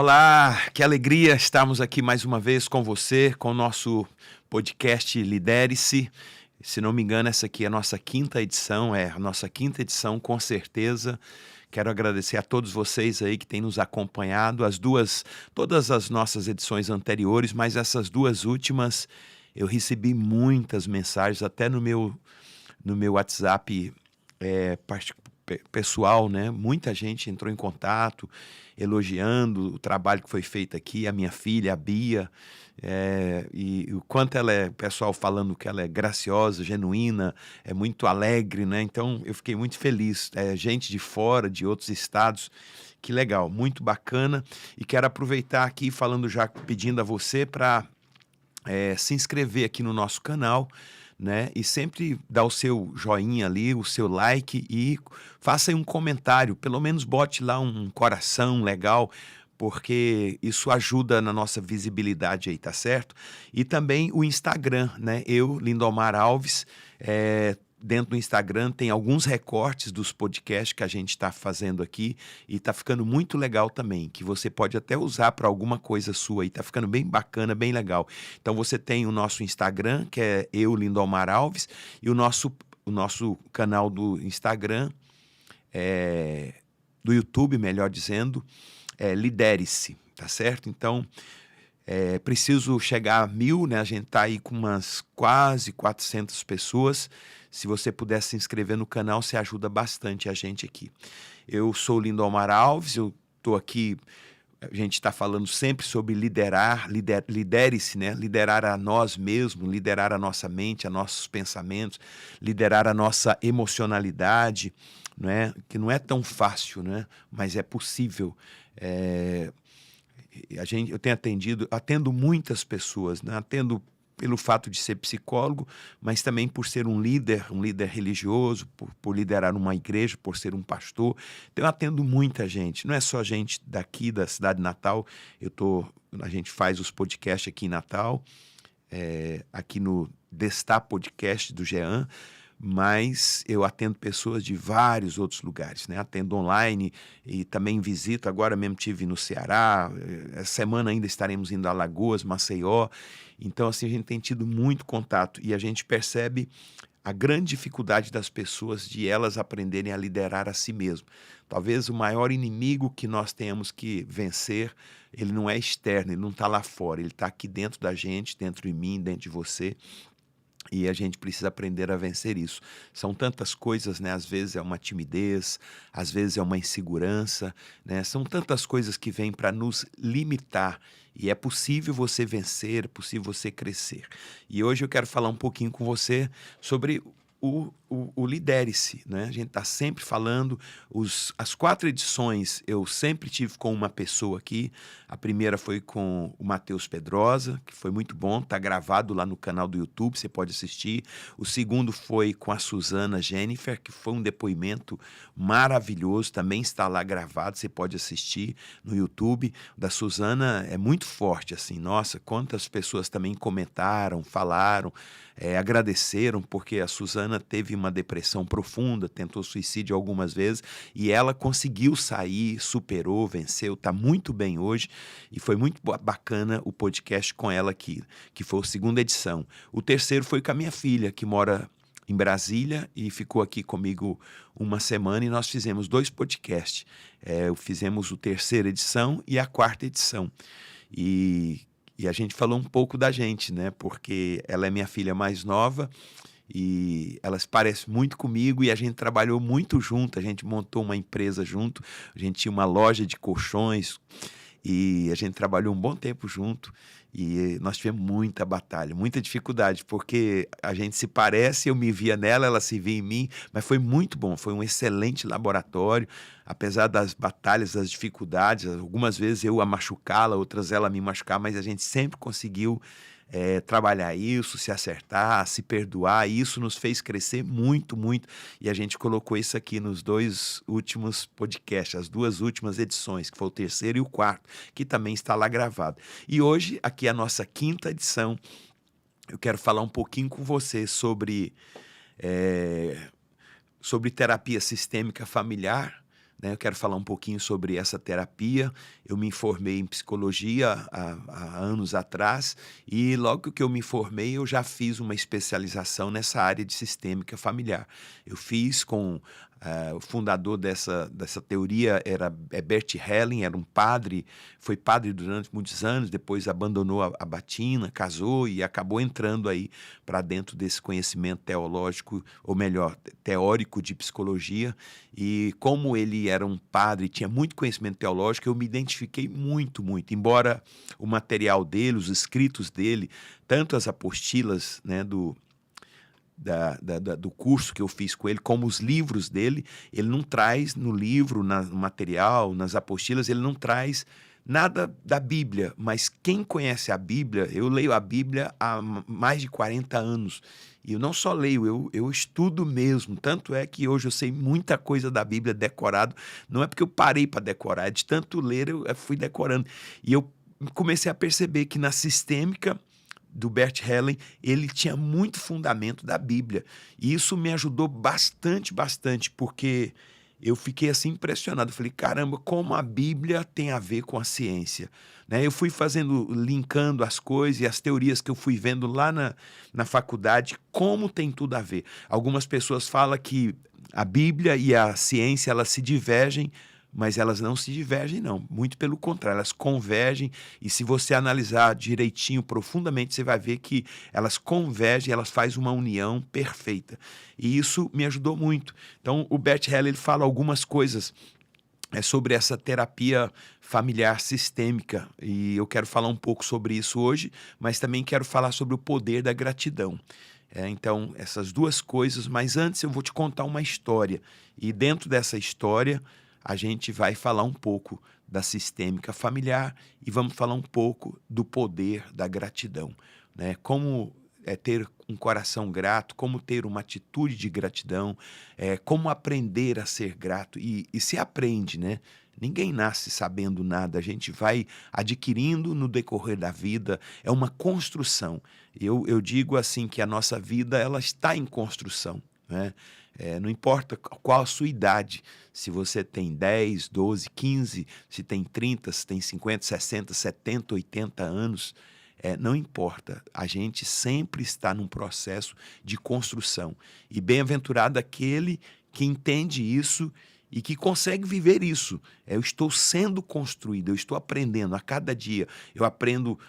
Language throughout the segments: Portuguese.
Olá, que alegria estarmos aqui mais uma vez com você, com o nosso podcast Lidere-se. Se não me engano, essa aqui é a nossa quinta edição, com certeza. Quero agradecer a todos vocês aí que têm nos acompanhado, todas as nossas edições anteriores, mas essas duas últimas eu recebi muitas mensagens, até no meu WhatsApp pessoal, né? Muita gente entrou em contato, elogiando o trabalho que foi feito aqui, a minha filha, a Bia, e o quanto o pessoal falando que ela é graciosa, genuína, é muito alegre, né? Então eu fiquei muito feliz. Gente de fora, de outros estados, que legal, muito bacana. E quero aproveitar aqui, falando já, pedindo a você para se inscrever aqui no nosso canal, né? E sempre dar o seu joinha ali, o seu like e faça aí um comentário, pelo menos bote lá um coração legal, porque isso ajuda na nossa visibilidade aí, tá certo? E também o Instagram, né? Eu, Lindomar Alves, dentro do Instagram tem alguns recortes dos podcasts que a gente está fazendo aqui e está ficando muito legal também, que você pode até usar para alguma coisa sua e está ficando bem bacana, bem legal. Então você tem o nosso Instagram, que é eu, Lindomar Alves, e o nosso canal do Instagram, do YouTube, melhor dizendo, Lidere-se, tá certo? Então, preciso chegar a 1.000, né? A gente está aí com umas quase 400 pessoas. Se você puder se inscrever no canal, você ajuda bastante a gente aqui. Eu sou Lindomar Alves, eu estou aqui, a gente está falando sempre sobre lidere-se, né? Liderar a nós mesmos, liderar a nossa mente, a nossos pensamentos, liderar a nossa emocionalidade, né? Que não é tão fácil, né? Mas é possível. Eu tenho atendo muitas pessoas, né? Atendo pelo fato de ser psicólogo, mas também por ser um líder religioso, por liderar uma igreja, por ser um pastor. Então eu atendo muita gente, não é só gente daqui da cidade de Natal. A gente faz os podcasts aqui em Natal, aqui no Destá Podcast do Jean, mas eu atendo pessoas de vários outros lugares, né? Atendo online e também visito. Agora mesmo estive no Ceará, essa semana ainda estaremos indo a Alagoas, Maceió. Então, assim, a gente tem tido muito contato e a gente percebe a grande dificuldade das pessoas de elas aprenderem a liderar a si mesmo. Talvez o maior inimigo que nós tenhamos que vencer, ele não é externo, ele não está lá fora, ele está aqui dentro da gente, dentro de mim, dentro de você. E a gente precisa aprender a vencer isso. São tantas coisas, né? Às vezes é uma timidez, às vezes é uma insegurança, né? São tantas coisas que vêm para nos limitar. E é possível você vencer, é possível você crescer. E hoje eu quero falar um pouquinho com você sobre o Lidere-se, né? A gente está sempre falando, as 4 edições eu sempre tive com uma pessoa aqui. A primeira foi com o Matheus Pedrosa, que foi muito bom, está gravado lá no canal do YouTube, você pode assistir. O segundo foi com a Suzana Jennifer, que foi um depoimento maravilhoso, também está lá gravado, você pode assistir no YouTube. O da Suzana é muito forte, assim, nossa, quantas pessoas também comentaram, falaram, agradeceram, porque a Suzana teve uma depressão profunda, tentou suicídio algumas vezes e ela conseguiu sair, superou, venceu, está muito bem hoje e foi muito bacana o podcast com ela aqui, que foi a segunda edição. O terceiro foi com a minha filha, que mora em Brasília e ficou aqui comigo uma semana e nós fizemos 2 podcasts. Fizemos a terceira edição e a quarta edição. E a gente falou um pouco da gente, né? Porque ela é minha filha mais nova e ela se parece muito comigo e a gente trabalhou muito junto, a gente montou uma empresa junto, a gente tinha uma loja de colchões e a gente trabalhou um bom tempo junto e nós tivemos muita batalha, muita dificuldade, porque a gente se parece, eu me via nela, ela se via em mim, mas foi muito bom, foi um excelente laboratório, apesar das batalhas, das dificuldades, algumas vezes eu a machucá-la, outras ela a me machucar, mas a gente sempre conseguiu trabalhar isso, se acertar, se perdoar, e isso nos fez crescer muito, muito, e a gente colocou isso aqui nos 2 últimos podcasts, as 2 últimas edições, que foi o terceiro e o quarto, que também está lá gravado. E hoje, aqui é a nossa quinta edição, eu quero falar um pouquinho com você sobre terapia sistêmica familiar, né? Eu quero falar um pouquinho sobre essa terapia. Eu me formei em psicologia há anos atrás e logo que eu me formei eu já fiz uma especialização nessa área de sistêmica familiar. Eu fiz com o fundador dessa teoria é Bert Helling, era um padre, foi padre durante muitos anos, depois abandonou a batina, casou e acabou entrando aí para dentro desse conhecimento teológico, ou melhor, teórico de psicologia. E como ele era um padre e tinha muito conhecimento teológico, eu me identifiquei muito, muito. Embora o material dele, os escritos dele, tanto as apostilas, né, do curso que eu fiz com ele, como os livros dele, ele não traz no livro, no material, nas apostilas, ele não traz nada da Bíblia, mas quem conhece a Bíblia, eu leio a Bíblia há mais de 40 anos, e eu não só leio, eu estudo mesmo, tanto é que hoje eu sei muita coisa da Bíblia decorado, não é porque eu parei para decorar, é de tanto ler eu fui decorando, e eu comecei a perceber que na sistêmica do Bert Helling, ele tinha muito fundamento da Bíblia. E isso me ajudou bastante, bastante, porque eu fiquei assim impressionado. Eu falei, caramba, como a Bíblia tem a ver com a ciência, né? Eu fui linkando as coisas e as teorias que eu fui vendo lá na faculdade, como tem tudo a ver. Algumas pessoas falam que a Bíblia e a ciência, elas se divergem, mas elas não se divergem, não. Muito pelo contrário, elas convergem, e se você analisar direitinho, profundamente, você vai ver que elas convergem, elas fazem uma união perfeita. E isso me ajudou muito. Então, o Bert Helling, ele fala algumas coisas sobre essa terapia familiar sistêmica, e eu quero falar um pouco sobre isso hoje, mas também quero falar sobre o poder da gratidão. Então, essas duas coisas, mas antes eu vou te contar uma história, e dentro dessa história a gente vai falar um pouco da sistêmica familiar e vamos falar um pouco do poder da gratidão, né? Como ter um coração grato, como ter uma atitude de gratidão, como aprender a ser grato. E se aprende, né? Ninguém nasce sabendo nada, a gente vai adquirindo no decorrer da vida, é uma construção. Eu digo assim que a nossa vida ela está em construção, né? Não importa qual a sua idade, se você tem 10, 12, 15, se tem 30, se tem 50, 60, 70, 80 anos, não importa, a gente sempre está num processo de construção. E bem-aventurado aquele que entende isso e que consegue viver isso. Eu estou sendo construído, eu estou aprendendo a cada dia, eu aprendo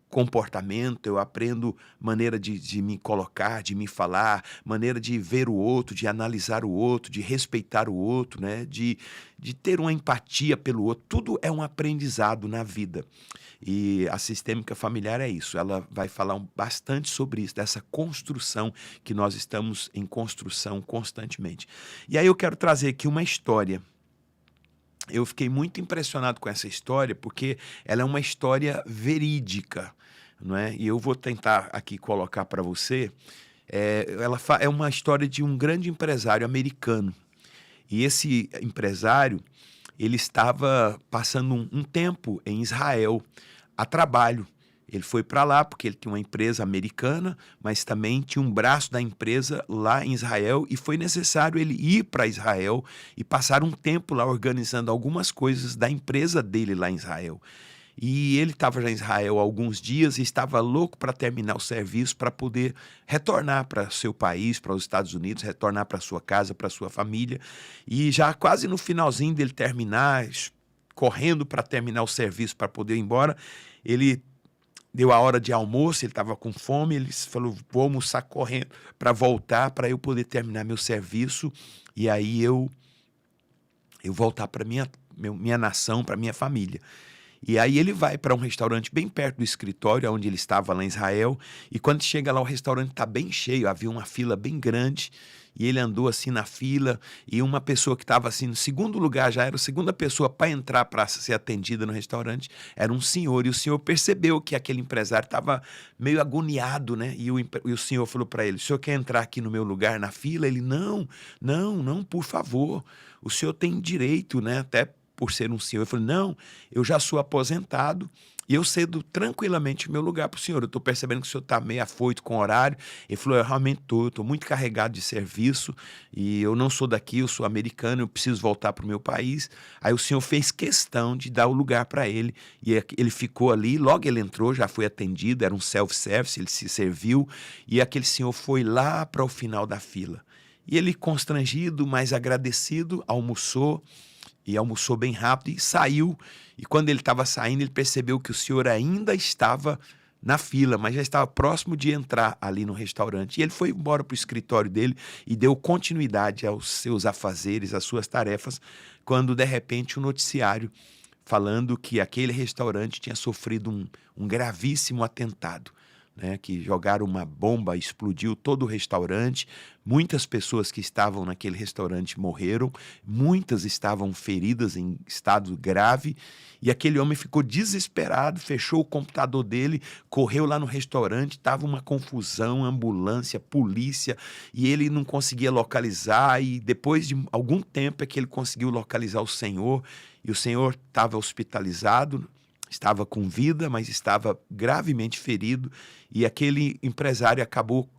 comportamento, eu aprendo maneira de me colocar, de me falar, maneira de ver o outro, de analisar o outro, de respeitar o outro, né? de ter uma empatia pelo outro. Tudo é um aprendizado na vida. E a sistêmica familiar é isso, ela vai falar bastante sobre isso, dessa construção que nós estamos em construção constantemente. E aí eu quero trazer aqui uma história. Eu fiquei muito impressionado com essa história porque ela é uma história verídica, não é? E eu vou tentar aqui colocar para você. Ela é uma história de um grande empresário americano. E esse empresário, ele estava passando um tempo em Israel a trabalho. Ele foi para lá porque ele tinha uma empresa americana, mas também tinha um braço da empresa lá em Israel e foi necessário ele ir para Israel e passar um tempo lá organizando algumas coisas da empresa dele lá em Israel. E ele estava já em Israel há alguns dias e estava louco para terminar o serviço para poder retornar para seu país, para os Estados Unidos, retornar para sua casa, para sua família. E já quase no finalzinho dele terminar, correndo para terminar o serviço para poder ir embora, ele deu a hora de almoço, ele estava com fome, ele falou, vou almoçar correndo para voltar, para eu poder terminar meu serviço e aí eu voltar para minha nação, para minha família. E aí ele vai para um restaurante bem perto do escritório, onde ele estava lá em Israel, e quando chega lá o restaurante está bem cheio, havia uma fila bem grande, e ele andou assim na fila, e uma pessoa que estava assim no segundo lugar, já era a segunda pessoa para entrar para ser atendida no restaurante, era um senhor, e o senhor percebeu que aquele empresário estava meio agoniado, né? E o senhor falou para ele, o senhor quer entrar aqui no meu lugar na fila? Ele, não, por favor, o senhor tem direito, né? Até por ser um senhor. Eu falei, não, eu já sou aposentado e eu cedo tranquilamente o meu lugar para o senhor. Eu estou percebendo que o senhor está meio afoito com o horário. Ele falou, eu realmente estou muito carregado de serviço e eu não sou daqui, eu sou americano, eu preciso voltar para o meu país. Aí o senhor fez questão de dar o lugar para ele e ele ficou ali, logo ele entrou, já foi atendido, era um self-service, ele se serviu e aquele senhor foi lá para o final da fila. E ele, constrangido, mas agradecido, almoçou bem rápido e saiu. E quando ele estava saindo, ele percebeu que o senhor ainda estava na fila, mas já estava próximo de entrar ali no restaurante. E ele foi embora para o escritório dele e deu continuidade aos seus afazeres, às suas tarefas, quando de repente o noticiário falando que aquele restaurante tinha sofrido um gravíssimo atentado. Né, que jogaram uma bomba, explodiu todo o restaurante, muitas pessoas que estavam naquele restaurante morreram, muitas estavam feridas em estado grave, e aquele homem ficou desesperado, fechou o computador dele, correu lá no restaurante, estava uma confusão, ambulância, polícia, e ele não conseguia localizar, e depois de algum tempo é que ele conseguiu localizar o senhor, e o senhor estava hospitalizado, estava com vida, mas estava gravemente ferido, e aquele empresário acabou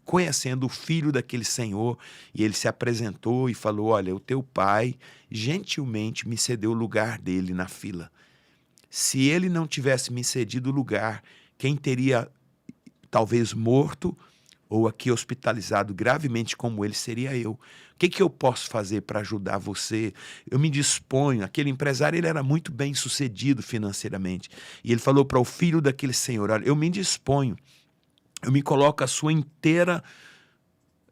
conhecendo o filho daquele senhor, e ele se apresentou e falou, olha, o teu pai gentilmente me cedeu o lugar dele na fila. Se ele não tivesse me cedido o lugar, quem teria talvez morto ou aqui hospitalizado gravemente como ele seria eu. O que eu posso fazer para ajudar você? Eu me disponho. Aquele empresário, ele era muito bem sucedido financeiramente. E ele falou para o filho daquele senhor, olha, eu me disponho, eu me coloco à sua inteira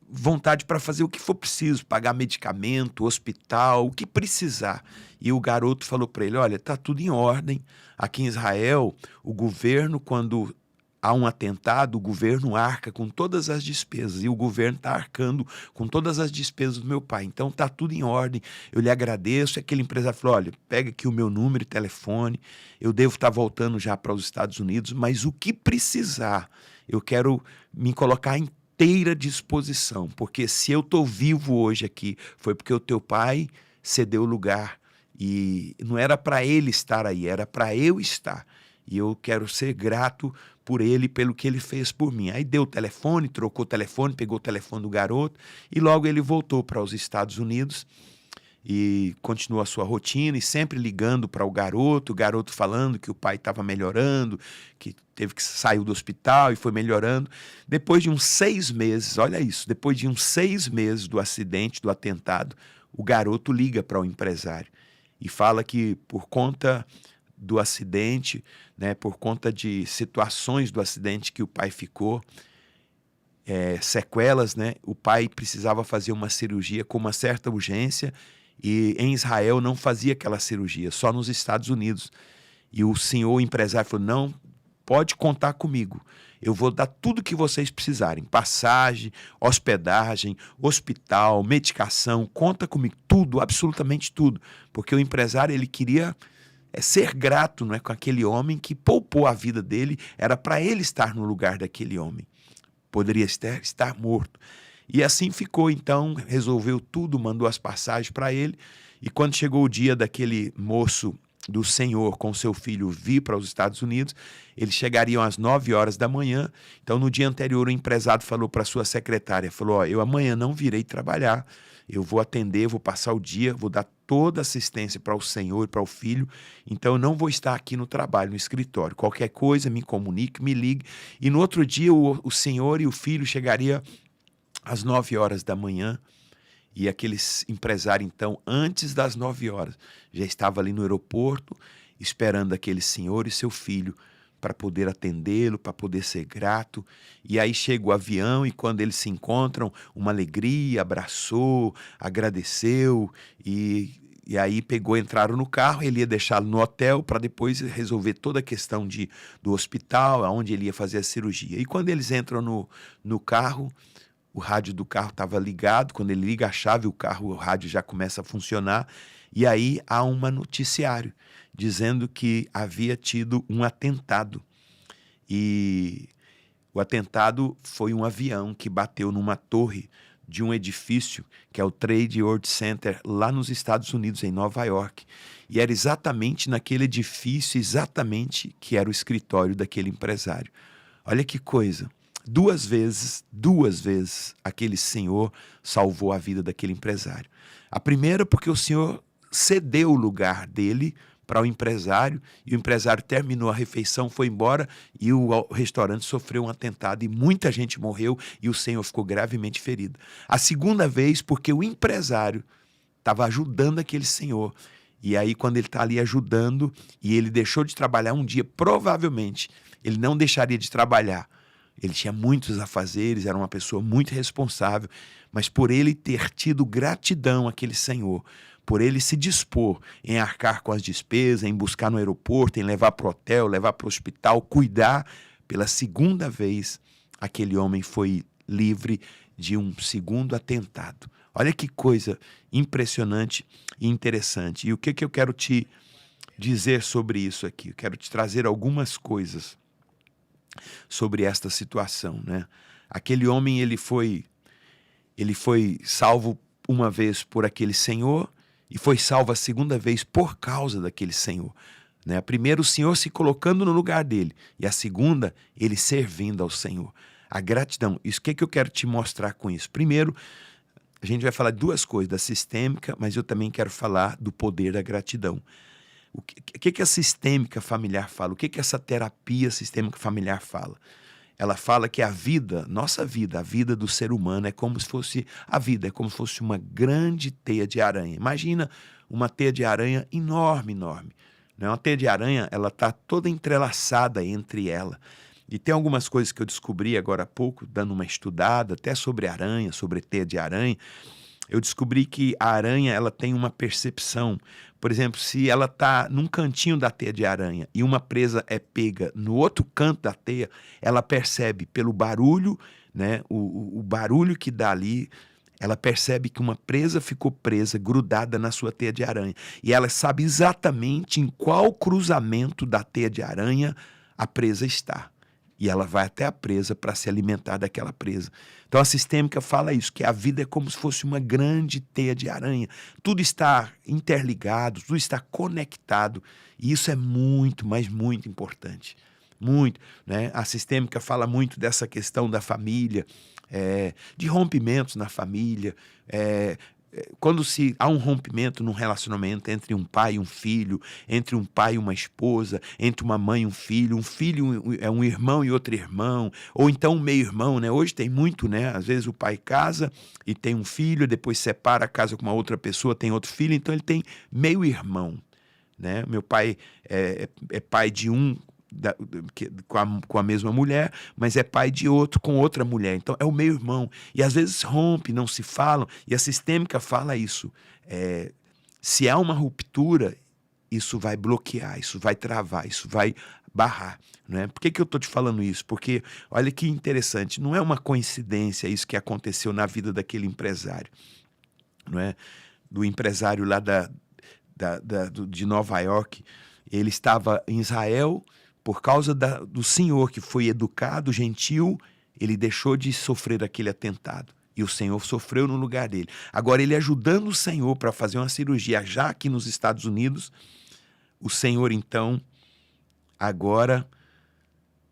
vontade para fazer o que for preciso, pagar medicamento, hospital, o que precisar. E o garoto falou para ele, olha, está tudo em ordem. Aqui em Israel, o governo, quando há um atentado, o governo arca com todas as despesas, e o governo está arcando com todas as despesas do meu pai. Então está tudo em ordem, eu lhe agradeço. E aquele empresário falou, olha, pega aqui o meu número e telefone, eu devo estar voltando já para os Estados Unidos, mas o que precisar, eu quero me colocar em inteira disposição, porque se eu estou vivo hoje aqui, foi porque o teu pai cedeu o lugar, e não era para ele estar aí, era para eu estar, e eu quero ser grato por ele, pelo que ele fez por mim. Aí deu o telefone, trocou o telefone, pegou o telefone do garoto, e logo ele voltou para os Estados Unidos, e continuou a sua rotina, e sempre ligando para o garoto falando que o pai estava melhorando, que teve que sair do hospital e foi melhorando. Depois de uns 6 meses, olha isso, depois de uns 6 meses do acidente, do atentado, o garoto liga para o empresário e fala que por conta do acidente, né, por conta de situações do acidente que o pai ficou, sequelas, né, o pai precisava fazer uma cirurgia com uma certa urgência, e em Israel não fazia aquela cirurgia, só nos Estados Unidos. E o senhor, o empresário, falou, não, pode contar comigo, eu vou dar tudo o que vocês precisarem, passagem, hospedagem, hospital, medicação, conta comigo, tudo, absolutamente tudo, porque o empresário, ele queria ser grato, não é, com aquele homem que poupou a vida dele, era para ele estar no lugar daquele homem, poderia estar morto. E assim ficou, então, resolveu tudo, mandou as passagens para ele, e quando chegou o dia daquele moço do senhor com seu filho vir para os Estados Unidos, eles chegariam às 9 horas da manhã. Então, no dia anterior, o empresário falou para sua secretária, falou, ó, eu amanhã não virei trabalhar, eu vou atender, vou passar o dia, vou dar toda assistência para o senhor e para o filho, então eu não vou estar aqui no trabalho, no escritório. Qualquer coisa, me comunique, me ligue. E no outro dia, o senhor e o filho chegariam às 9 horas da manhã, e aquele empresário, então, antes das 9 horas, já estava ali no aeroporto, esperando aquele senhor e seu filho para poder atendê-lo, para poder ser grato. E aí chega o avião, e quando eles se encontram, uma alegria, abraçou, agradeceu, e aí entraram no carro, ele ia deixá-lo no hotel para depois resolver toda a questão do hospital, onde ele ia fazer a cirurgia. E quando eles entram no carro, o rádio do carro estava ligado, quando ele liga a chave, o rádio já começa a funcionar, e aí há um noticiário dizendo que havia tido um atentado. E o atentado foi um avião que bateu numa torre de um edifício que é o Trade World Center lá nos Estados Unidos, em Nova York. E era exatamente naquele edifício, exatamente, que era o escritório daquele empresário. Olha que coisa. Duas vezes, aquele senhor salvou a vida daquele empresário. A primeira porque o senhor cedeu o lugar dele para o empresário, e o empresário terminou a refeição, foi embora, e o restaurante sofreu um atentado e muita gente morreu e o senhor ficou gravemente ferido. A segunda vez porque o empresário estava ajudando aquele senhor. E aí, quando ele está ali ajudando e ele deixou de trabalhar um dia, provavelmente ele não deixaria de trabalhar. Ele tinha muitos afazeres, era uma pessoa muito responsável, mas por ele ter tido gratidão àquele senhor, por ele se dispor em arcar com as despesas, em buscar no aeroporto, em levar para o hotel, levar para o hospital, cuidar, pela segunda vez, aquele homem foi livre de um segundo atentado. Olha que coisa impressionante e interessante. E o que eu quero te dizer sobre isso aqui? Eu quero te trazer algumas coisas sobre esta situação, né? Aquele homem, ele foi salvo uma vez por aquele senhor e foi salvo a segunda vez por causa daquele senhor, né? A primeira, o senhor se colocando no lugar dele, e a segunda, ele servindo ao senhor. A gratidão. Isso, o que eu quero te mostrar com isso? Primeiro, a gente vai falar de duas coisas, da sistêmica, mas eu também quero falar do poder da gratidão. O que a sistêmica familiar fala? O que essa terapia sistêmica familiar fala? Ela fala que a vida, nossa vida, a vida do ser humano é como se fosse uma grande teia de aranha. Imagina uma teia de aranha enorme, enorme. Né? Uma teia de aranha, ela está toda entrelaçada entre ela. E tem algumas coisas que eu descobri agora há pouco, dando uma estudada, até sobre aranha, sobre teia de aranha. Eu descobri que a aranha, ela tem uma percepção. Por exemplo, se ela está num cantinho da teia de aranha e uma presa é pega no outro canto da teia, ela percebe pelo barulho, né, o barulho que dá ali, ela percebe que uma presa ficou presa, grudada na sua teia de aranha. E ela sabe exatamente em qual cruzamento da teia de aranha a presa está. E ela vai até a presa para se alimentar daquela presa. Então a sistêmica fala isso, que a vida é como se fosse uma grande teia de aranha. Tudo está interligado, tudo está conectado. E isso é muito, mas muito importante. Muito, né? A sistêmica fala muito dessa questão da família, de rompimentos na família, quando há um rompimento num relacionamento entre um pai e um filho, entre um pai e uma esposa, entre uma mãe e um filho é um irmão e outro irmão, ou então um meio-irmão, né? Hoje tem muito, né? Às vezes o pai casa e tem um filho, depois separa, casa com uma outra pessoa, tem outro filho, então ele tem meio-irmão, né? Meu pai é pai de um, com a mesma mulher, mas é pai de outro com outra mulher. Então é o meio-irmão. E às vezes rompe, não se falam, e a sistêmica fala isso. Se há uma ruptura, isso vai bloquear, isso vai travar, isso vai barrar. Né? Por que eu estou te falando isso? Porque, olha que interessante, não é uma coincidência isso que aconteceu na vida daquele empresário. Não é? Do empresário lá de Nova York. Ele estava em Israel. Por causa do senhor que foi educado, gentil, ele deixou de sofrer aquele atentado. E o senhor sofreu no lugar dele. Agora, ele ajudando o senhor para fazer uma cirurgia já aqui nos Estados Unidos, o senhor, então, agora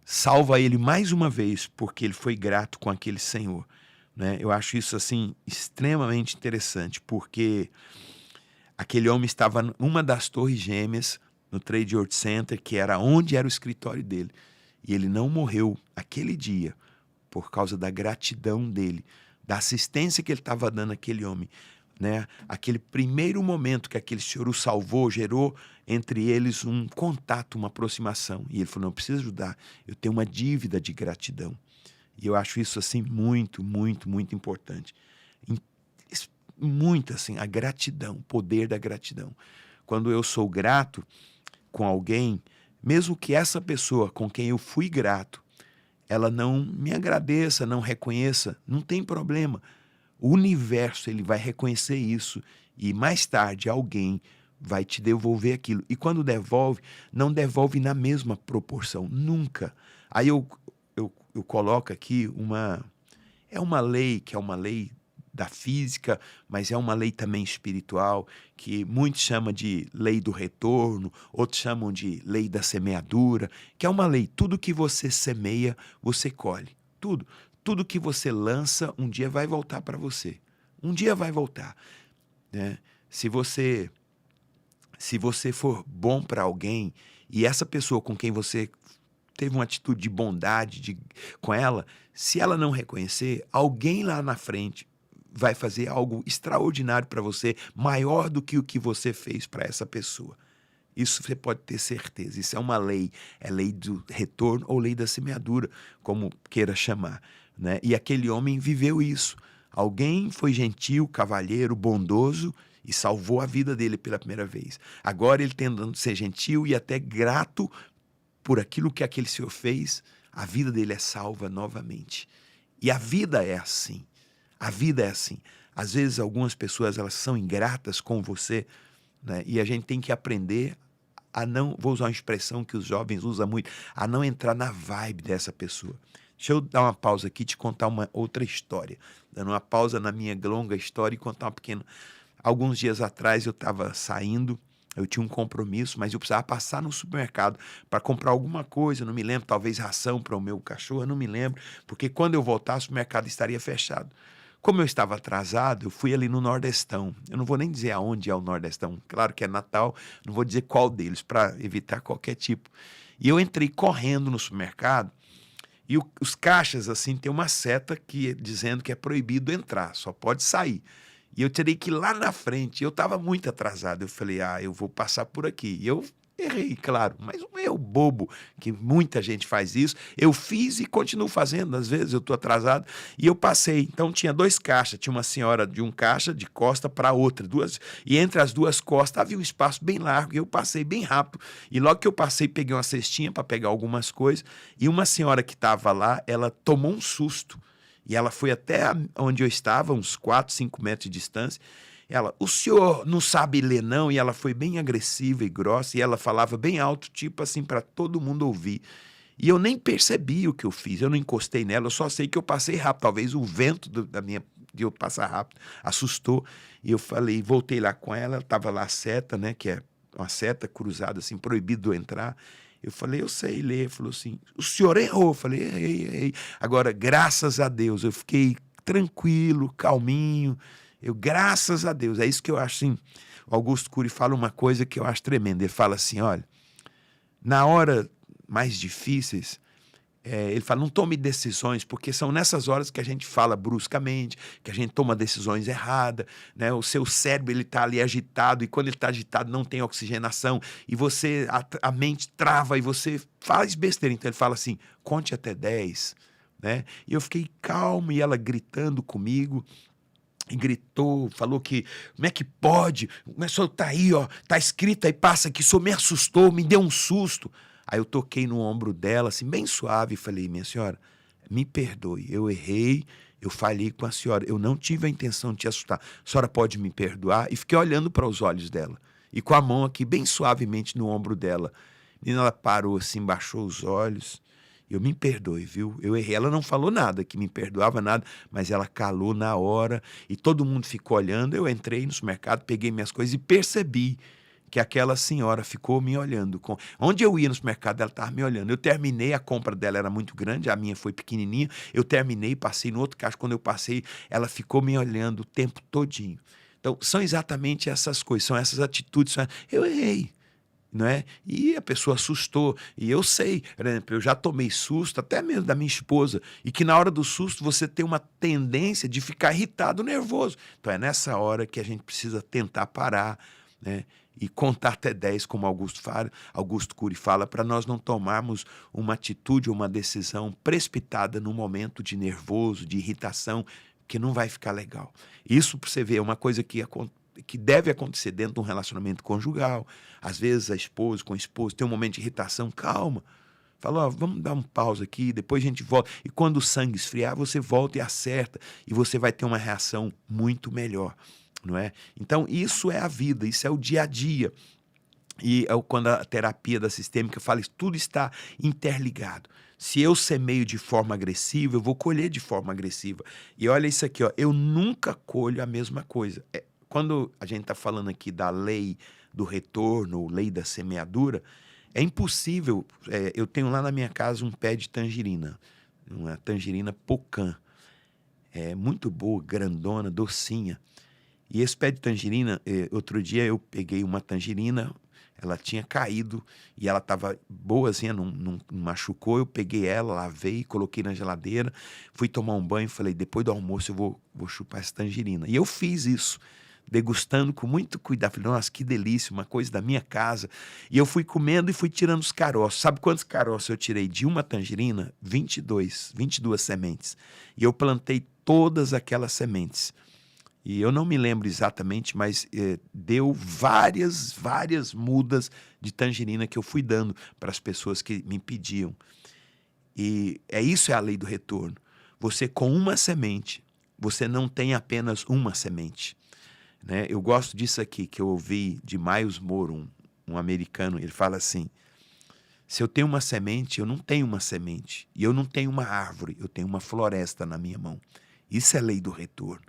salva ele mais uma vez, porque ele foi grato com aquele senhor. Né? Eu acho isso, assim, extremamente interessante, porque aquele homem estava numa das torres gêmeas, no Trade World Center, que era onde era o escritório dele. E ele não morreu aquele dia por causa da gratidão dele, da assistência que ele estava dando àquele homem. Né? Aquele primeiro momento que aquele senhor o salvou, gerou entre eles um contato, uma aproximação. E ele falou, não, eu preciso ajudar, eu tenho uma dívida de gratidão. E eu acho isso assim muito, muito, muito importante. Muito assim, a gratidão, o poder da gratidão. Quando eu sou grato com alguém, mesmo que essa pessoa com quem eu fui grato, ela não me agradeça, não reconheça, não tem problema. O universo, ele vai reconhecer isso e mais tarde alguém vai te devolver aquilo. E quando devolve, não devolve na mesma proporção, nunca. Aí eu coloco aqui uma lei, que é uma lei da física, mas é uma lei também espiritual, que muitos chamam de lei do retorno, outros chamam de lei da semeadura, que é uma lei, tudo que você semeia, você colhe. Tudo. Tudo que você lança, um dia vai voltar para você. Um dia vai voltar, né? Se você for bom para alguém e essa pessoa com quem você teve uma atitude de bondade com ela, se ela não reconhecer, alguém lá na frente vai fazer algo extraordinário para você, maior do que o que você fez para essa pessoa. Isso você pode ter certeza. Isso é uma lei. É lei do retorno ou lei da semeadura, como queira chamar, né? E aquele homem viveu isso. Alguém foi gentil, cavalheiro, bondoso e salvou a vida dele pela primeira vez. Agora ele tentando ser gentil e até grato por aquilo que aquele senhor fez, a vida dele é salva novamente. E a vida é assim. A vida é assim. Às vezes algumas pessoas elas são ingratas com você, né? E a gente tem que aprender a não, vou usar uma expressão que os jovens usam muito, a não entrar na vibe dessa pessoa. Deixa eu dar uma pausa aqui e te contar uma outra história. Dando uma pausa na minha longa história e contar uma pequena. Alguns dias atrás eu estava saindo, eu tinha um compromisso, mas eu precisava passar no supermercado para comprar alguma coisa, não me lembro, talvez ração para o meu cachorro, eu não me lembro, porque quando eu voltasse o mercado estaria fechado. Como eu estava atrasado, eu fui ali no Nordestão. Eu não vou nem dizer aonde é o Nordestão. Claro que é Natal, não vou dizer qual deles, para evitar qualquer tipo. E eu entrei correndo no supermercado e os caixas, assim, tem uma seta dizendo que é proibido entrar, só pode sair. E eu terei que ir lá na frente. Eu estava muito atrasado. Eu falei, eu vou passar por aqui. E eu errei, claro, mas um erro bobo, que muita gente faz isso. Eu fiz e continuo fazendo. Às vezes eu estou atrasado e eu passei. Então tinha 2 caixas. Tinha uma senhora de um caixa de costa para outra. E entre as 2 costas havia um espaço bem largo. E eu passei bem rápido. E logo que eu passei, peguei uma cestinha para pegar algumas coisas. E uma senhora que estava lá, ela tomou um susto. E ela foi até onde eu estava, uns 4, 5 metros de distância. Ela, o senhor não sabe ler não? E ela foi bem agressiva e grossa. E ela falava bem alto, tipo assim, para todo mundo ouvir. E eu nem percebi o que eu fiz. Eu não encostei nela, eu só sei que eu passei rápido. Talvez o vento de eu passar rápido assustou. E eu falei, voltei lá com ela. Estava lá a seta, né? Que é uma seta cruzada, assim, proibido entrar. Eu falei, eu sei ler. Ele falou assim, o senhor errou. Eu falei, errei. Agora, graças a Deus, eu fiquei tranquilo, calminho. Graças a Deus, é isso que eu acho assim. O Augusto Cury fala uma coisa que eu acho tremenda. Ele fala assim, olha, na hora mais difíceis, ele fala, não tome decisões, porque são nessas horas que a gente fala bruscamente, que a gente toma decisões erradas, né? O seu cérebro está ali agitado, e quando ele está agitado não tem oxigenação, e a mente trava e você faz besteira. Então ele fala assim, conte até 10, né? E eu fiquei calmo e ela gritando comigo, e gritou, falou que, como é que pode? Mas só tá aí, ó, tá escrito aí, passa aqui, só me assustou, me deu um susto. Aí eu toquei no ombro dela, assim, bem suave, e falei, minha senhora, me perdoe, eu errei, eu falhei com a senhora, eu não tive a intenção de te assustar, a senhora pode me perdoar? E fiquei olhando para os olhos dela, e com a mão aqui, bem suavemente no ombro dela. E ela parou assim, baixou os olhos. Eu me perdoe, viu? Eu errei. Ela não falou nada, que me perdoava nada, mas ela calou na hora e todo mundo ficou olhando. Eu entrei no supermercado, peguei minhas coisas e percebi que aquela senhora ficou me olhando. Onde eu ia no supermercado, ela estava me olhando. Eu terminei, a compra dela era muito grande, a minha foi pequenininha. Eu terminei, passei no outro caixa. Quando eu passei, ela ficou me olhando o tempo todinho. Então, são exatamente essas coisas, são essas atitudes. Eu errei. Não é? E a pessoa assustou, e eu sei, por exemplo, eu já tomei susto, até mesmo da minha esposa, e que na hora do susto você tem uma tendência de ficar irritado, nervoso. Então é nessa hora que a gente precisa tentar parar, né? E contar até 10, como Augusto Cury fala, para nós não tomarmos uma atitude ou uma decisão precipitada num momento de nervoso, de irritação, que não vai ficar legal. Isso, para você ver, é uma coisa que deve acontecer dentro de um relacionamento conjugal. Às vezes a esposa com o esposo tem um momento de irritação, calma. Fala, vamos dar um pausa aqui, depois a gente volta. E quando o sangue esfriar, você volta e acerta, e você vai ter uma reação muito melhor, não é? Então isso é a vida, isso é o dia a dia. E quando a terapia da sistêmica fala isso, tudo está interligado. Se eu semeio de forma agressiva, eu vou colher de forma agressiva. E olha isso aqui, ó, eu nunca colho a mesma coisa. Quando a gente está falando aqui da lei do retorno, lei da semeadura, é impossível. Eu tenho lá na minha casa um pé de tangerina, uma tangerina pocã. É muito boa, grandona, docinha. E esse pé de tangerina, outro dia eu peguei uma tangerina, ela tinha caído e ela estava boazinha, não machucou. Eu peguei ela, lavei, coloquei na geladeira, fui tomar um banho, falei, depois do almoço eu vou chupar essa tangerina. E eu fiz isso, degustando com muito cuidado. Falei, nossa, que delícia, uma coisa da minha casa. E eu fui comendo e fui tirando os caroços. Sabe quantos caroços eu tirei de uma tangerina? 22 sementes. E eu plantei todas aquelas sementes. E eu não me lembro exatamente, mas deu várias mudas de tangerina que eu fui dando para as pessoas que me pediam. E isso é a lei do retorno. Você com uma semente, você não tem apenas uma semente, né? Eu gosto disso aqui, que eu ouvi de Miles Moore, um americano. Ele fala assim, se eu tenho uma semente, eu não tenho uma semente. E eu não tenho uma árvore, eu tenho uma floresta na minha mão. Isso é lei do retorno.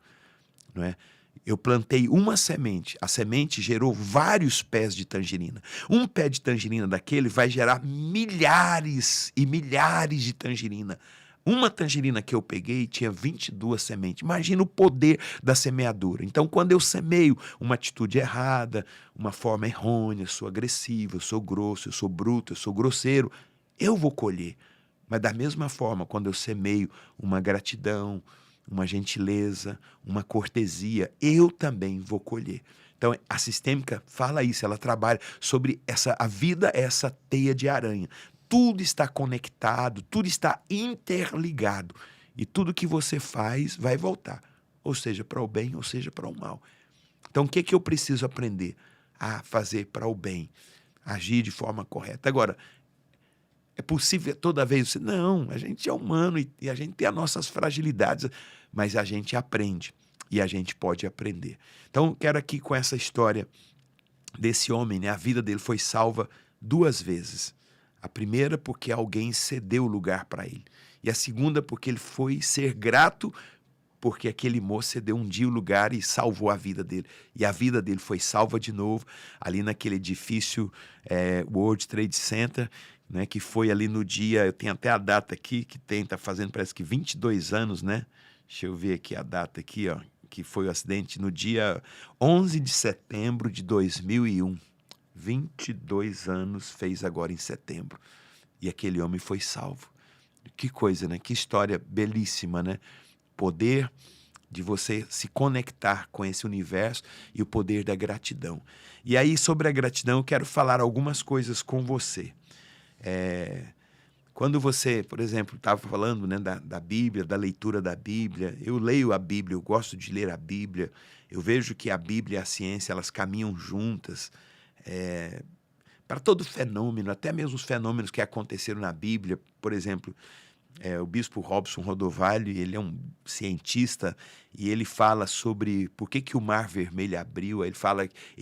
Não é? Eu plantei uma semente, a semente gerou vários pés de tangerina. Um pé de tangerina daquele vai gerar milhares e milhares de tangerina. Uma tangerina que eu peguei tinha 22 sementes. Imagina o poder da semeadura. Então, quando eu semeio uma atitude errada, uma forma errônea, eu sou agressivo, eu sou grosso, eu sou bruto, eu sou grosseiro, eu vou colher. Mas da mesma forma, quando eu semeio uma gratidão, uma gentileza, uma cortesia, eu também vou colher. Então, a sistêmica fala isso, ela trabalha sobre a vida é essa teia de aranha. Tudo está conectado, tudo está interligado. E tudo que você faz vai voltar, ou seja, para o bem, ou seja, para o mal. Então, o que eu preciso aprender? A fazer para o bem, agir de forma correta. Agora, é possível toda vez? Não, a gente é humano e a gente tem as nossas fragilidades, mas a gente aprende e a gente pode aprender. Então, quero aqui com essa história desse homem, né? A vida dele foi salva 2 vezes. A primeira porque alguém cedeu o lugar para ele. E a segunda porque ele foi ser grato porque aquele moço cedeu um dia o lugar e salvou a vida dele. E a vida dele foi salva de novo, ali naquele edifício World Trade Center, né, que foi ali no dia, eu tenho até a data aqui, que está fazendo parece que 22 anos, né? Deixa eu ver aqui a data aqui, ó, que foi o acidente no dia 11 de setembro de 2001. 22 anos fez agora em setembro. E aquele homem foi salvo. Que coisa, né? Que história belíssima, né? Poder de você se conectar com esse universo e o poder da gratidão. E aí, sobre a gratidão, eu quero falar algumas coisas com você. Quando você, por exemplo, estava falando, né, da Bíblia, da leitura da Bíblia, eu leio a Bíblia, eu gosto de ler a Bíblia, eu vejo que a Bíblia e a ciência, elas caminham juntas, para todo fenômeno, até mesmo os fenômenos que aconteceram na Bíblia. Por exemplo, o bispo Robson Rodovalho, ele é um cientista e ele fala sobre por que o Mar Vermelho abriu. Ele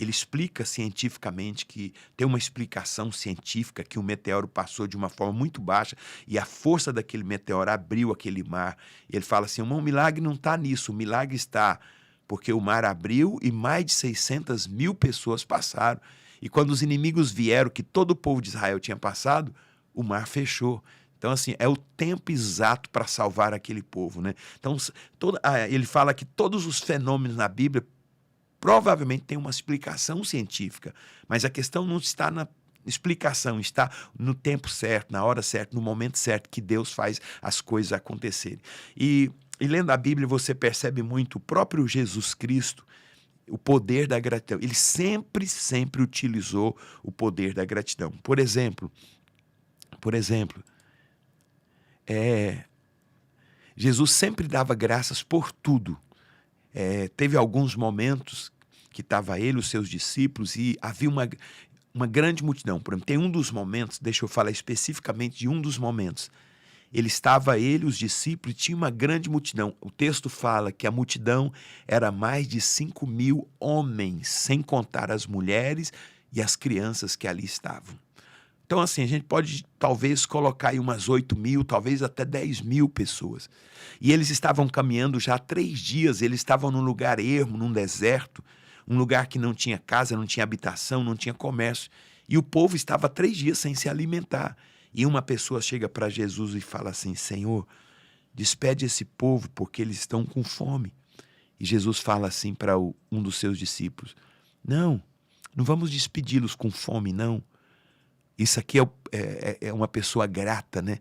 explica cientificamente que tem uma explicação científica que o meteoro passou de uma forma muito baixa e a força daquele meteoro abriu aquele mar. E ele fala assim, o milagre não está nisso, o milagre está porque o mar abriu e mais de 600 mil pessoas passaram. E quando os inimigos vieram, que todo o povo de Israel tinha passado, o mar fechou. Então, assim, é o tempo exato para salvar aquele povo, né? Então, ele fala que todos os fenômenos na Bíblia provavelmente têm uma explicação científica, mas a questão não está na explicação, está no tempo certo, na hora certa, no momento certo que Deus faz as coisas acontecerem. E lendo a Bíblia você percebe muito o próprio Jesus Cristo, o poder da gratidão. Ele sempre utilizou o poder da gratidão. Por exemplo, Jesus sempre dava graças por tudo. Teve alguns momentos que estava ele, os seus discípulos, e havia uma grande multidão. Por exemplo, tem um dos momentos, deixa eu falar especificamente de um dos momentos. Ele, os discípulos, e tinha uma grande multidão. O texto fala que a multidão era mais de 5.000 homens, sem contar as mulheres e as crianças que ali estavam. Então, assim, a gente pode talvez colocar aí umas 8.000, talvez até 10.000 pessoas. E eles estavam caminhando já há 3 dias, eles estavam num lugar ermo, num deserto, um lugar que não tinha casa, não tinha habitação, não tinha comércio. E o povo estava 3 dias sem se alimentar. E uma pessoa chega para Jesus e fala assim: Senhor, despede esse povo porque eles estão com fome. E Jesus fala assim para um dos seus discípulos: não, não vamos despedi-los com fome, não. Isso aqui é uma pessoa grata, né?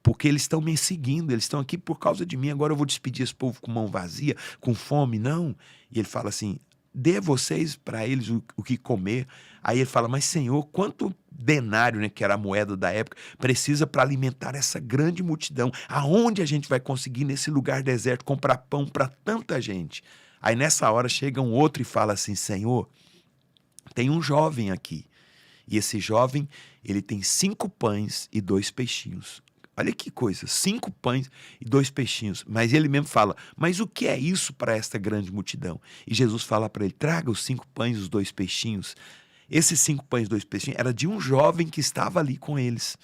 Porque eles estão me seguindo, eles estão aqui por causa de mim. Agora eu vou despedir esse povo com mão vazia, com fome, não. E ele fala assim: dê a vocês para eles o que comer. Aí ele fala: mas Senhor, quanto denário, né, que era a moeda da época, precisa para alimentar essa grande multidão? Aonde a gente vai conseguir nesse lugar deserto comprar pão para tanta gente? Aí nessa hora chega um outro e fala assim: Senhor, tem um jovem aqui. E esse jovem, ele tem 5 pães e 2 peixinhos. Olha que coisa, 5 pães e 2 peixinhos. Mas ele mesmo fala: mas o que é isso para esta grande multidão? E Jesus fala para ele: traga os 5 pães e os 2 peixinhos. Esses 5 pães e 2 peixinhos era de um jovem que estava ali com eles.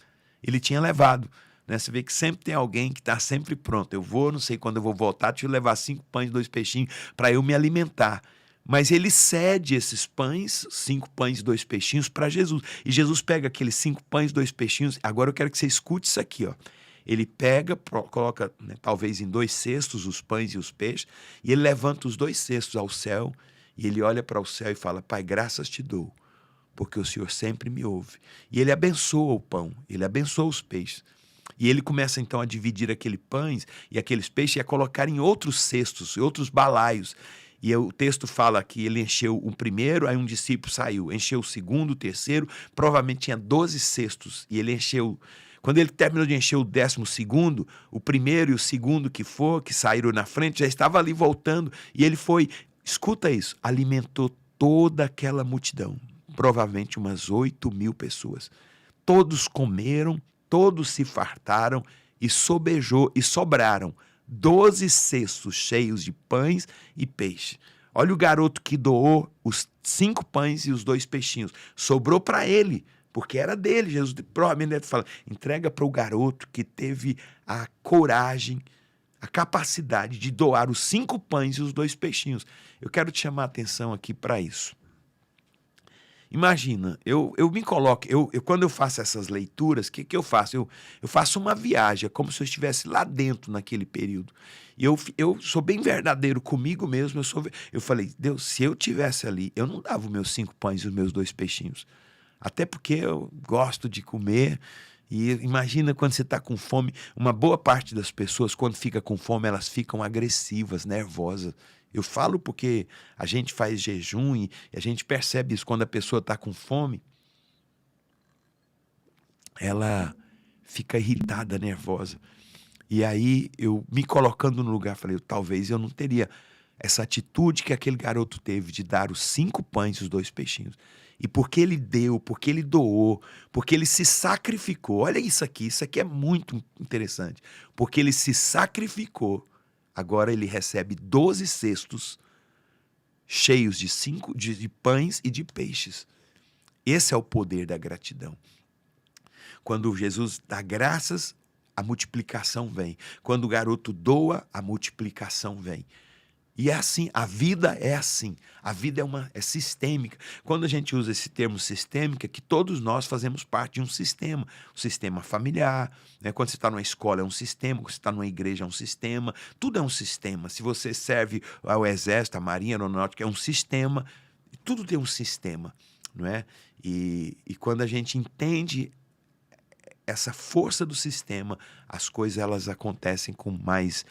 Ele tinha levado. Né? Você vê que sempre tem alguém que está sempre pronto. Eu vou, não sei quando eu vou voltar, deixa eu levar 5 pães e 2 peixinhos para eu me alimentar. Mas ele cede esses pães, 5 pães e 2 peixinhos, para Jesus. E Jesus pega aqueles 5 pães e 2 peixinhos. Agora eu quero que você escute isso aqui, ó. Ele pega, coloca, né, talvez em 2 cestos os pães e os peixes, e ele levanta os 2 cestos ao céu, e ele olha para o céu e fala: Pai, graças te dou, porque o Senhor sempre me ouve. E ele abençoa o pão, ele abençoa os peixes. E ele começa então a dividir aqueles pães e aqueles peixes e a colocar em outros cestos, em outros balaios. E o texto fala que ele encheu o primeiro, aí um discípulo saiu, encheu o segundo, o terceiro, provavelmente tinha 12 cestos, e ele encheu. Quando ele terminou de encher o 12º, o primeiro e o segundo que saíram na frente, já estava ali voltando, e ele foi, escuta isso, alimentou toda aquela multidão, provavelmente umas 8.000 pessoas. Todos comeram, todos se fartaram e sobraram 12 cestos cheios de pães e peixe. Olha o garoto que doou os 5 pães e os 2 peixinhos. Sobrou para ele, porque era dele. Jesus provavelmente deve falar: entrega para o garoto que teve a coragem, a capacidade de doar os 5 pães e os 2 peixinhos. Eu quero te chamar a atenção aqui para isso. Imagina, eu me coloco, quando eu faço essas leituras, o que eu faço? Eu faço uma viagem, é como se eu estivesse lá dentro naquele período. E eu sou bem verdadeiro comigo mesmo. Eu falei: Deus, se eu tivesse ali, eu não dava os meus 5 pães e os meus 2 peixinhos. Até porque eu gosto de comer. E imagina quando você está com fome. Uma boa parte das pessoas, quando fica com fome, elas ficam agressivas, nervosas. Eu falo porque a gente faz jejum e a gente percebe isso. Quando a pessoa está com fome, ela fica irritada, nervosa. E aí eu me colocando no lugar, falei: talvez eu não teria essa atitude que aquele garoto teve de dar os 5 pães e os 2 peixinhos. E porque ele deu, porque ele doou, porque ele se sacrificou. Olha isso aqui é muito interessante. Porque ele se sacrificou, agora ele recebe 12 cestos cheios de pães e de peixes. Esse é o poder da gratidão. Quando Jesus dá graças, a multiplicação vem. Quando o garoto doa, a multiplicação vem. E é assim, a vida é assim. A vida é sistêmica. Quando a gente usa esse termo sistêmica, é que todos nós fazemos parte de um sistema familiar, né? Quando você está numa escola é um sistema, quando você está numa igreja é um sistema, tudo é um sistema. Se você serve ao exército, à marinha, à aeronáutica, é um sistema, tudo tem um sistema, não é? E quando a gente entende essa força do sistema, as coisas elas acontecem com mais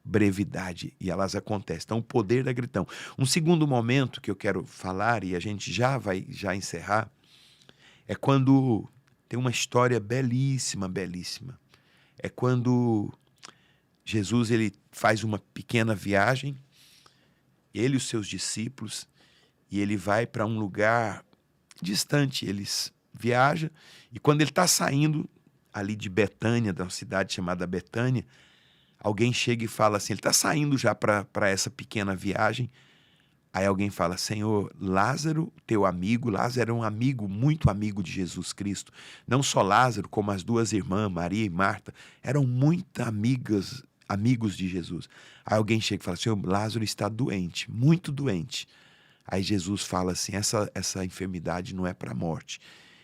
brevidade e elas acontecem. Então, o poder da gratidão. Um segundo momento que eu quero falar, e a gente já vai encerrar, é quando tem uma história belíssima, belíssima. É quando Jesus ele faz uma pequena viagem, ele e os seus discípulos, e ele vai para um lugar distante. Eles viajam, e quando ele está saindo ali de Betânia, de uma cidade chamada Betânia, alguém chega e fala assim, ele está saindo já para essa pequena viagem, Aí alguém fala, Senhor, Lázaro, teu amigo, Lázaro era um amigo, muito amigo de Jesus Cristo. Não só Lázaro, como as duas irmãs, Maria e Marta, eram muito amigos de Jesus. Aí alguém chega e fala, Senhor, Lázaro está doente, muito doente. Aí Jesus fala assim, essa enfermidade não é para a morte.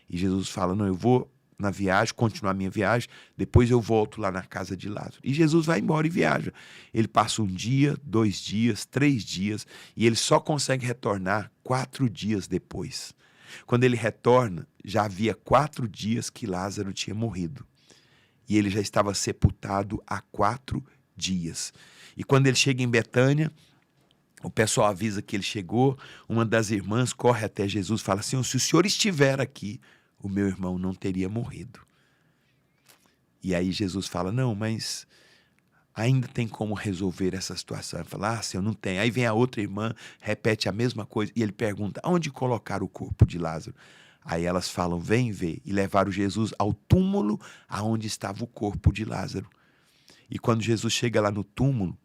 E Jesus fala, não, eu vou na viagem, continuar minha viagem, depois eu volto lá na casa de Lázaro. E Jesus vai embora e viaja. Ele passa 1 dia, 2 dias, 3 dias, e ele só consegue retornar 4 dias depois. Quando ele retorna, já havia 4 dias que Lázaro tinha morrido. E ele já estava sepultado há 4 dias. E quando ele chega em Betânia, o pessoal avisa que ele chegou, uma das irmãs corre até Jesus e fala assim, se o senhor estiver aqui, o meu irmão não teria morrido. E aí Jesus fala, não, mas ainda tem como resolver essa situação. Ele fala, Senhor, não tem. Aí vem a outra irmã, repete a mesma coisa, e ele pergunta, onde colocar o corpo de Lázaro? Aí elas falam, vem ver, e levaram Jesus ao túmulo aonde estava o corpo de Lázaro. E quando Jesus chega lá no túmulo,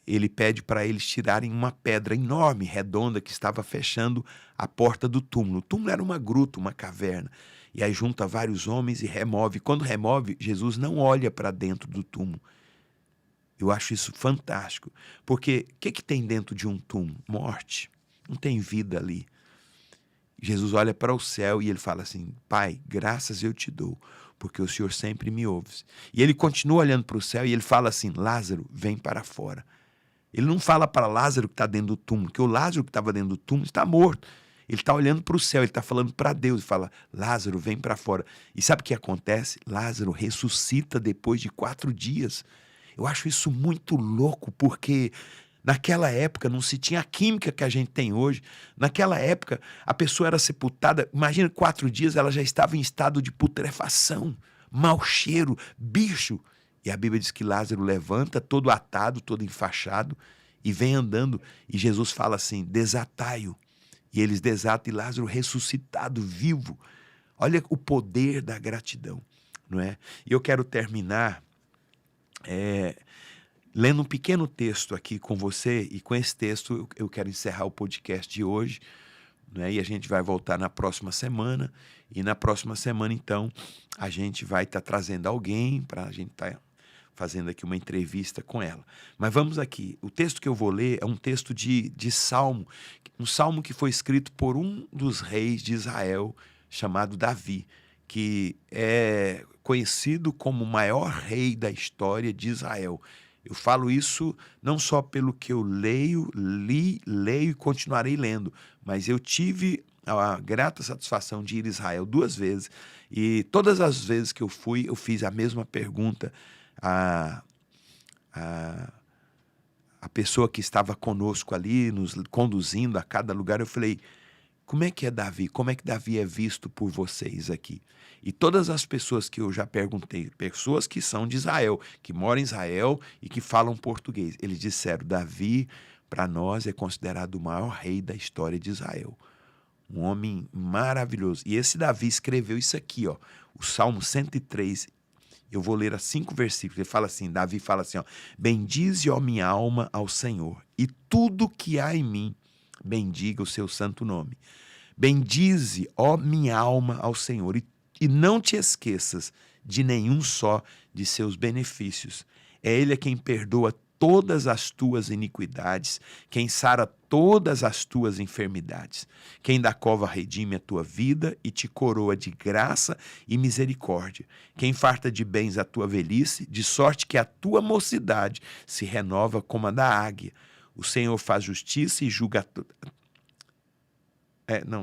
ele pede para eles tirarem uma pedra enorme, redonda, que estava fechando a porta do túmulo. O túmulo era uma gruta, uma caverna. E aí junta vários homens e remove. Quando remove, Jesus não olha para dentro do túmulo. Eu acho isso fantástico. Porque o que tem dentro de um túmulo? Morte. Não tem vida ali. Jesus olha para o céu e ele fala assim, Pai, graças eu te dou, porque o Senhor sempre me ouve. E ele continua olhando para o céu e ele fala assim, Lázaro, vem para fora. Ele não fala para Lázaro que está dentro do túmulo, porque o Lázaro que estava dentro do túmulo está morto. Ele está olhando para o céu, ele está falando para Deus e fala, Lázaro, vem para fora. E sabe o que acontece? Lázaro ressuscita depois de 4 dias. Eu acho isso muito louco, porque naquela época não se tinha a química que a gente tem hoje. Naquela época a pessoa era sepultada, imagina 4 dias ela já estava em estado de putrefação, mau cheiro, bicho. E a Bíblia diz que Lázaro levanta, todo atado, todo enfaixado, e vem andando. E Jesus fala assim, desatai-o. E eles desatam, e Lázaro ressuscitado, vivo. Olha o poder da gratidão, não é? E eu quero terminar lendo um pequeno texto aqui com você, e com esse texto eu quero encerrar o podcast de hoje, né? E a gente vai voltar na próxima semana, e na próxima semana, então, a gente vai estar trazendo alguém para a gente estar fazendo aqui uma entrevista com ela. Mas vamos aqui, o texto que eu vou ler é um texto de Salmo, um salmo que foi escrito por um dos reis de Israel, chamado Davi, que é conhecido como o maior rei da história de Israel. Eu falo isso não só pelo que eu leio e continuarei lendo, mas eu tive a grata satisfação de ir a Israel 2 vezes, e todas as vezes que eu fui, eu fiz a mesma pergunta a pessoa que estava conosco ali, nos conduzindo a cada lugar. Eu falei, como é que é Davi? Como é que Davi é visto por vocês aqui? E todas as pessoas que eu já perguntei, pessoas que são de Israel, que moram em Israel e que falam português, eles disseram, Davi, para nós, é considerado o maior rei da história de Israel. Um homem maravilhoso. E esse Davi escreveu isso aqui, ó, o Salmo 103. Eu vou ler 5 versículos. Ele fala assim, Davi fala assim, ó, bendize, ó minha alma, ao Senhor, e tudo que há em mim, bendiga o seu santo nome. Bendize, ó minha alma, ao Senhor, e não te esqueças de nenhum só de seus benefícios. É Ele a quem perdoa todas as tuas iniquidades, quem sara todas as tuas enfermidades, quem da cova redime a tua vida e te coroa de graça e misericórdia, quem farta de bens a tua velhice, de sorte que a tua mocidade se renova como a da águia. O Senhor faz justiça e julga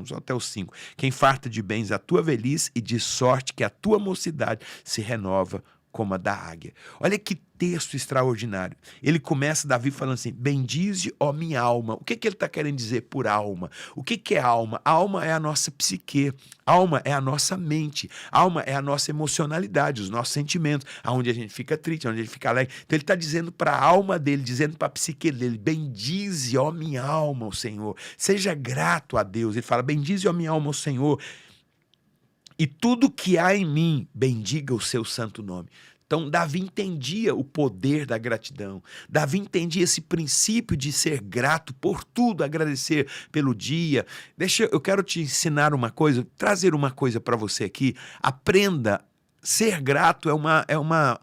só até o 5. Quem farta de bens a tua velhice e de sorte que a tua mocidade se renova como a da águia. Olha que texto extraordinário. Ele começa, Davi, falando assim, bendize, ó minha alma. O que ele está querendo dizer por alma? O que é alma? Alma é a nossa psique. Alma é a nossa mente. Alma é a nossa emocionalidade, os nossos sentimentos, aonde a gente fica triste, onde a gente fica alegre. Então ele está dizendo para a alma dele, dizendo para a psique dele, bendize, ó minha alma, o Senhor. Seja grato a Deus. Ele fala, bendize, ó minha alma, o Senhor. E tudo que há em mim, bendiga o seu santo nome. Então, Davi entendia o poder da gratidão. Davi entendia esse princípio de ser grato por tudo, agradecer pelo dia. Eu quero te ensinar uma coisa, trazer uma coisa para você aqui. Aprenda. Ser grato é uma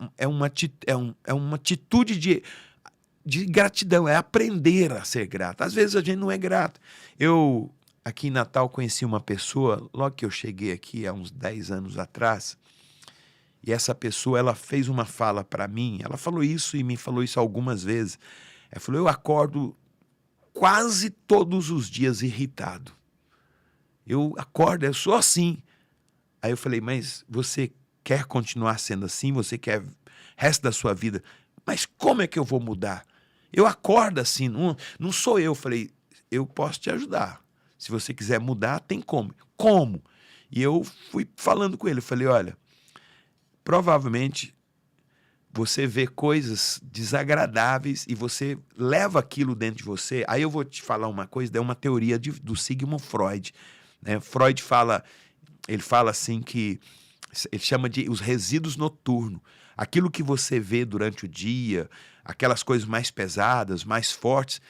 atitude de gratidão, é aprender a ser grato. Às vezes a gente não é grato. Eu, aqui em Natal, conheci uma pessoa, logo que eu cheguei aqui, há uns 10 anos atrás, e essa pessoa, ela fez uma fala para mim, ela falou isso e me falou isso algumas vezes. Ela falou, eu acordo quase todos os dias irritado. Eu acordo, eu sou assim. Aí eu falei, mas você quer continuar sendo assim? Você quer o resto da sua vida? Mas como é que eu vou mudar? Eu acordo assim, não sou eu. Falei, eu posso te ajudar. Se você quiser mudar, tem como. Como? E eu fui falando com ele, eu falei, olha, provavelmente você vê coisas desagradáveis e você leva aquilo dentro de você. Aí eu vou te falar uma coisa, é uma teoria do Sigmund Freud. Né? Freud fala, ele fala assim que, ele chama de os resíduos noturnos. Aquilo que você vê durante o dia, aquelas coisas mais pesadas, mais fortes,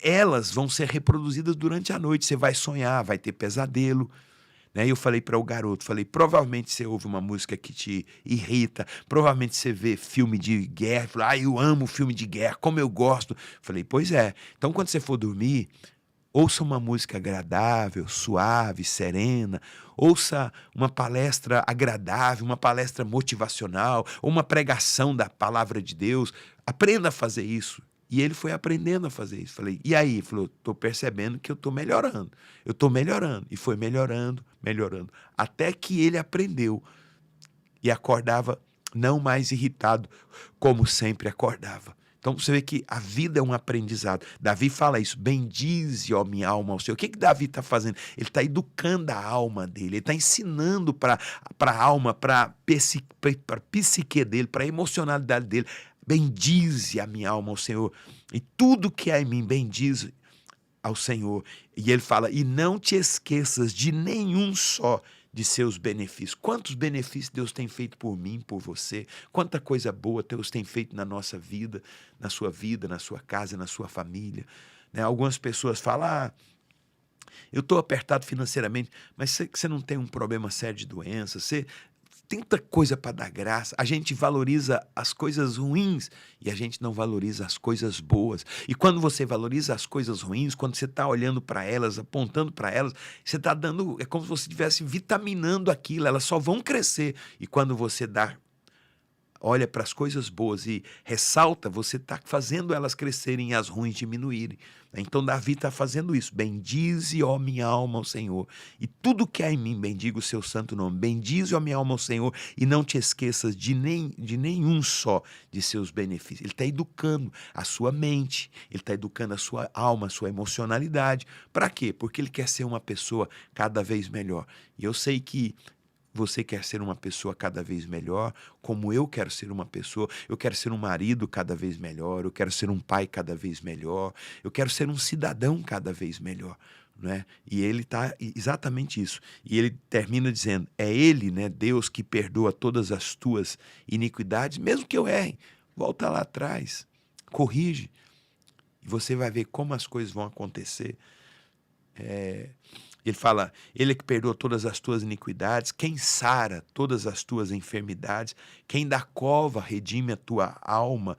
elas vão ser reproduzidas durante a noite. Você vai sonhar, vai ter pesadelo. Né? E eu falei para o garoto, falei, provavelmente você ouve uma música que te irrita, provavelmente você vê filme de guerra, falei, eu amo filme de guerra, como eu gosto. Falei, pois é, então quando você for dormir, ouça uma música agradável, suave, serena, ouça uma palestra agradável, uma palestra motivacional, ou uma pregação da palavra de Deus, aprenda a fazer isso. E ele foi aprendendo a fazer isso. Falei, e aí? Ele falou, estou percebendo que eu estou melhorando. Eu estou melhorando. E foi melhorando, melhorando. Até que ele aprendeu. E acordava não mais irritado, como sempre acordava. Então você vê que a vida é um aprendizado. Davi fala isso, bendize, ó minha alma, ao Senhor. O que Davi está fazendo? Ele está educando a alma dele, ele está ensinando para a alma, para a psique dele, para a emocionalidade dele. Bendize a minha alma ao Senhor, e tudo que há em mim bendize ao Senhor. E ele fala, e não te esqueças de nenhum só de seus benefícios. Quantos benefícios Deus tem feito por mim, por você? Quanta coisa boa Deus tem feito na nossa vida, na sua casa, na sua família. Né? Algumas pessoas falam, eu estou apertado financeiramente, mas você não tem um problema sério de doença, você tem tanta coisa para dar graça. A gente valoriza as coisas ruins e a gente não valoriza as coisas boas. E quando você valoriza as coisas ruins, quando você está olhando para elas, apontando para elas, você está dando, é como se você estivesse vitaminando aquilo, elas só vão crescer. E quando você olha para as coisas boas e ressalta, você está fazendo elas crescerem e as ruins diminuírem. Então Davi está fazendo isso. Bendize, ó minha alma, ao Senhor. E tudo que há em mim, bendiga o seu santo nome. Bendize, ó minha alma, ao Senhor, e não te esqueças de nenhum só de seus benefícios. Ele está educando a sua mente, ele está educando a sua alma, a sua emocionalidade. Para quê? Porque ele quer ser uma pessoa cada vez melhor. E eu sei que você quer ser uma pessoa cada vez melhor, como eu quero ser uma pessoa. Eu quero ser um marido cada vez melhor, eu quero ser um pai cada vez melhor, eu quero ser um cidadão cada vez melhor. Né? E ele está exatamente isso. E ele termina dizendo, é ele, né, Deus, que perdoa todas as tuas iniquidades, mesmo que eu erre. Volta lá atrás, corrige, e você vai ver como as coisas vão acontecer. Ele fala, ele é que perdoa todas as tuas iniquidades, quem sara todas as tuas enfermidades, quem da cova redime a tua alma,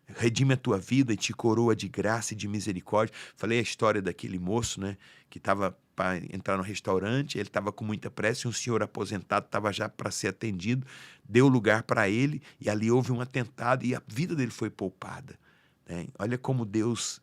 redime a tua vida e te coroa de graça e de misericórdia. Falei a história daquele moço, né, que estava para entrar no restaurante, ele estava com muita pressa e um senhor aposentado estava já para ser atendido, deu lugar para ele e ali houve um atentado e a vida dele foi poupada. Né? Olha como Deus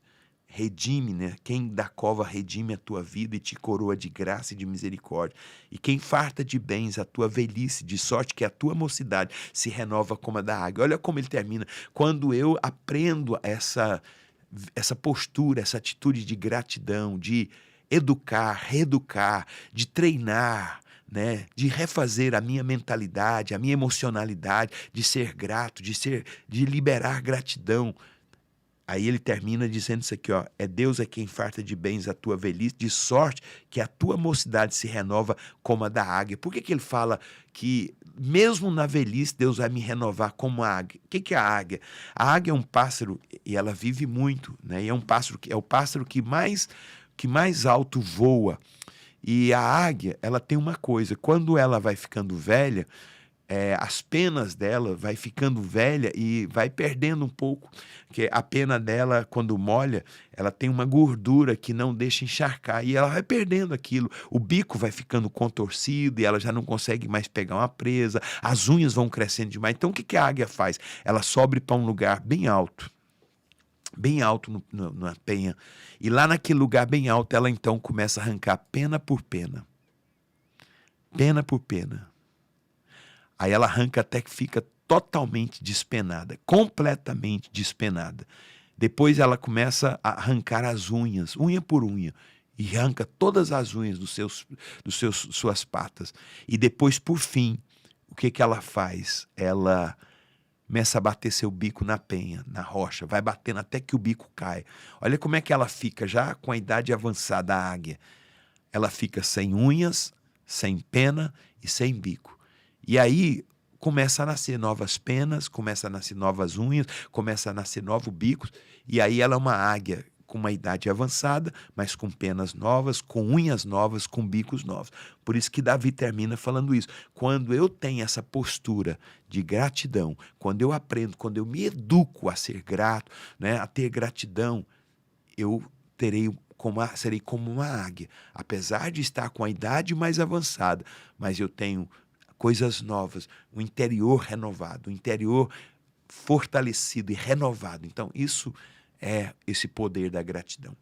redime, né? Quem da cova redime a tua vida e te coroa de graça e de misericórdia. E quem farta de bens a tua velhice, de sorte que a tua mocidade se renova como a da águia. Olha como ele termina. Quando eu aprendo essa postura, essa atitude de gratidão, de educar, reeducar, de treinar, né, de refazer a minha mentalidade, a minha emocionalidade, de ser grato, de liberar gratidão. Aí ele termina dizendo isso aqui, ó: é Deus é quem farta de bens a tua velhice, de sorte que a tua mocidade se renova como a da águia. Por que que ele fala que mesmo na velhice Deus vai me renovar como a águia? O que que é a águia? A águia é um pássaro e ela vive muito, né? E é um pássaro é o pássaro que mais alto voa. E a águia, ela tem uma coisa: quando ela vai ficando velha, as penas dela vai ficando velha e vai perdendo um pouco, porque a pena dela, quando molha, ela tem uma gordura que não deixa encharcar e ela vai perdendo aquilo. O bico vai ficando contorcido e ela já não consegue mais pegar uma presa, as unhas vão crescendo demais. Então o que que a águia faz? Ela sobe para um lugar bem alto na penha, e lá naquele lugar bem alto ela então começa a arrancar pena por pena, pena por pena. Aí ela arranca até que fica totalmente despenada, completamente despenada. Depois ela começa a arrancar as unhas, unha por unha, e arranca todas as unhas suas patas. E depois, por fim, o que que ela faz? Ela começa a bater seu bico na penha, na rocha, vai batendo até que o bico cai. Olha como é que ela fica já com a idade avançada, a águia. Ela fica sem unhas, sem pena e sem bico. E aí começa a nascer novas penas, começa a nascer novas unhas, começa a nascer novos bicos, e aí ela é uma águia com uma idade avançada, mas com penas novas, com unhas novas, com bicos novos. Por isso que Davi termina falando isso. Quando eu tenho essa postura de gratidão, quando eu aprendo, quando eu me educo a ser grato, né, a ter gratidão, eu serei como uma águia, apesar de estar com a idade mais avançada, mas eu tenho coisas novas, um interior renovado, um interior fortalecido e renovado. Então, isso é esse poder da gratidão.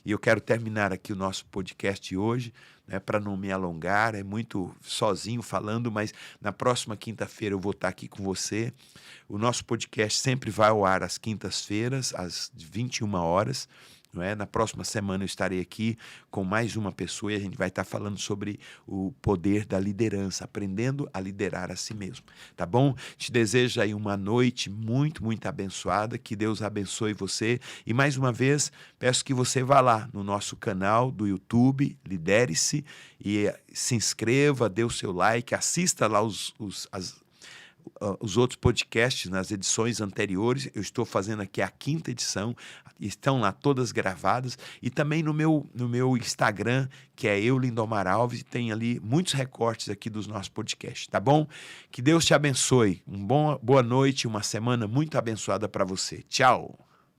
E eu quero terminar aqui o nosso podcast hoje, né, para não me alongar, é muito sozinho falando, mas na próxima quinta-feira eu vou estar aqui com você. O nosso podcast sempre vai ao ar às quintas-feiras, às 21 horas. Não é? Na próxima semana eu estarei aqui com mais uma pessoa e a gente vai estar falando sobre o poder da liderança, aprendendo a liderar a si mesmo, tá bom? Te desejo aí uma noite muito, muito abençoada, que Deus abençoe você e mais uma vez peço que você vá lá no nosso canal do YouTube, Lidere-se, e se inscreva, dê o seu like, assista lá os outros podcasts nas edições anteriores. Eu estou fazendo aqui a 5ª edição, estão lá todas gravadas, e também no meu Instagram, que é Lindomar Alves, e tem ali muitos recortes aqui dos nossos podcasts, tá bom? Que Deus te abençoe, boa noite, uma semana muito abençoada para você. Tchau!